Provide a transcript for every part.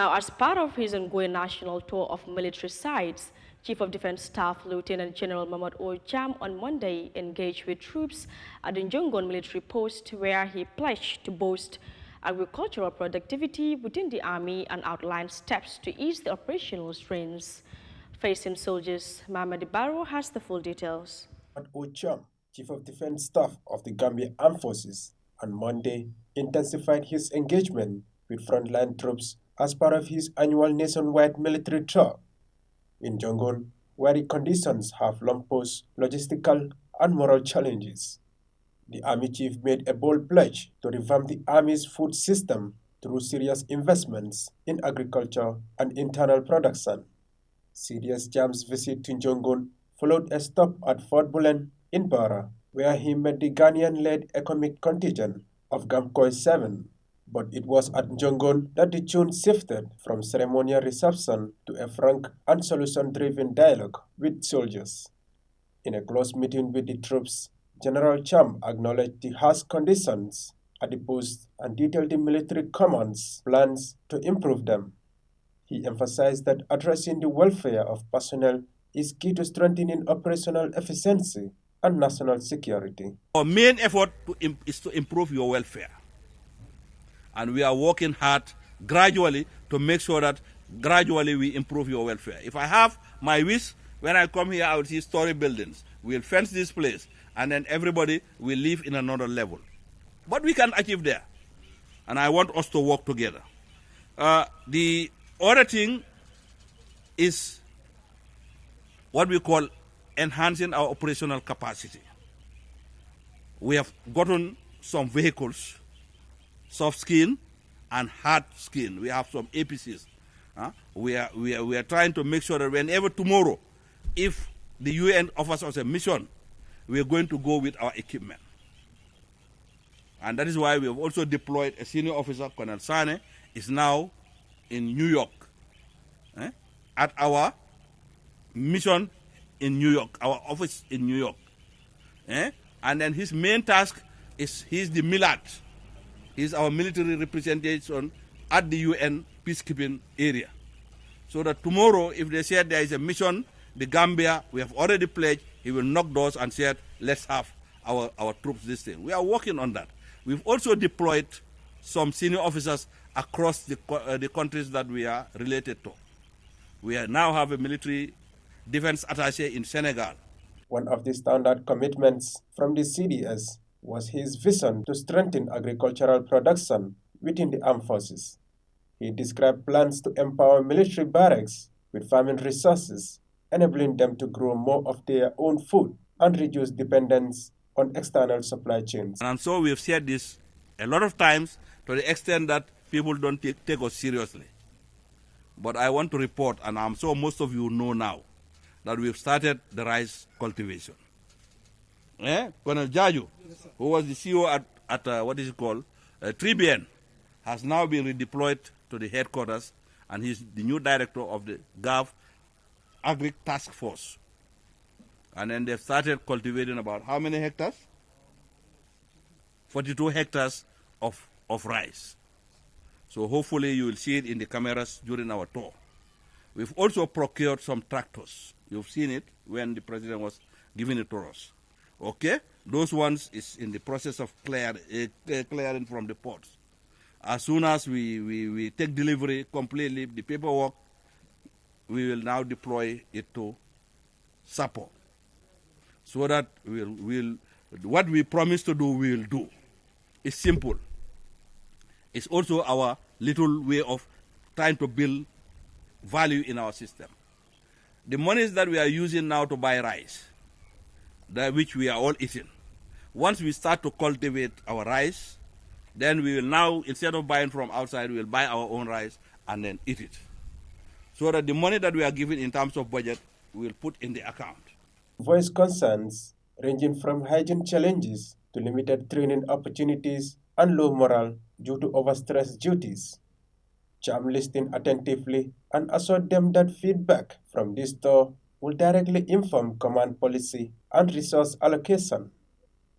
Now, as part of his ongoing national tour of military sites, Chief of Defense Staff Lieutenant General Mahmoud O. Cham on Monday engaged with troops at the Njongon military post where he pledged to boost agricultural productivity within the army and outlined steps to ease the operational strains facing soldiers. Mohamed Barrow has the full details. Cham, Chief of Defense Staff of the Gambia Armed Forces, on Monday intensified his engagement with frontline troops as part of his annual nationwide military tour. In Jongon, where the conditions have long posed logistical and moral challenges, the Army Chief made a bold pledge to revamp the Army's food system through serious investments in agriculture and internal production. Serious Jam's visit to Jongon followed a stop at Fort Bulen in Bara, where he met the Ghanaian-led economic contingent of Gamkoi 7. But it was at Jongon that the tune shifted from ceremonial reception to a frank and solution-driven dialogue with soldiers. In a close meeting with the troops, General Cham acknowledged the harsh conditions at the post and detailed the military command's plans to improve them. He emphasized that addressing the welfare of personnel is key to strengthening operational efficiency and national security. Our main effort is to improve your welfare. And we are working hard gradually to make sure that gradually we improve your welfare. If I have my wish, when I come here, I will see story buildings. We'll fence this place, and then everybody will live in another level. But we can achieve there. And I want us to work together. The other thing is what we call enhancing our operational capacity. We have gotten some vehicles, soft skin and hard skin. We have some APCs. We are trying to make sure that whenever tomorrow, if the UN offers us a mission, we are going to go with our equipment. And that is why we have also deployed a senior officer, Colonel Sane, is now in New York, at our mission in New York, our office in New York. And then his main task is he's the MILAT. He's our military representation at the UN peacekeeping area. So that tomorrow, if they said there is a mission, the Gambia, we have already pledged, he will knock doors and said, let's have our troops this thing. We are working on that. We've also deployed some senior officers across the countries that we are related to. We now have a military defense attaché in Senegal. One of the standard commitments from the CDS was his vision to strengthen agricultural production within the armed forces. He described plans to empower military barracks with farming resources, enabling them to grow more of their own food and reduce dependence on external supply chains. And so we've said this a lot of times to the extent that people don't take us seriously. But I want to report, and I'm sure most of you know now, that we've started the rice cultivation. Colonel Jaju, who was the CEO at what is it called, Tribune, has now been redeployed to the headquarters, and he's the new director of the Gov Agri Task Force. And then they've started cultivating about how many hectares? 42 hectares of rice. So hopefully you will see it in the cameras during our tour. We've also procured some tractors. You've seen it when the president was giving it to us. Okay? Those ones is in the process of clearing from the ports. As soon as we take delivery completely, the paperwork, we will now deploy it to Sapo. So that what we promise to do, we will do. It's simple. It's also our little way of trying to build value in our system. The monies that we are using now to buy rice, which we are all eating, once we start to cultivate our rice, then we will now, instead of buying from outside, we will buy our own rice and then eat it. So that the money that we are given in terms of budget, we will put in the account. Voiced concerns ranging from hygiene challenges to limited training opportunities and low morale due to overstressed duties. Cham listened attentively and assured them that feedback from this tour will directly inform command policy and resource allocation.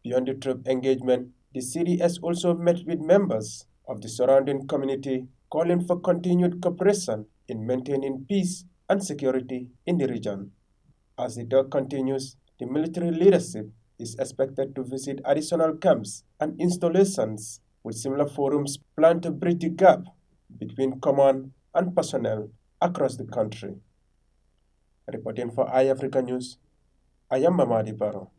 Beyond the troop engagement, the CDS also met with members of the surrounding community calling for continued cooperation in maintaining peace and security in the region. As the talk continues, the military leadership is expected to visit additional camps and installations with similar forums planned to bridge the gap between command and personnel across the country. Reporting for Eyeafrica News, I am Mamadi Baro.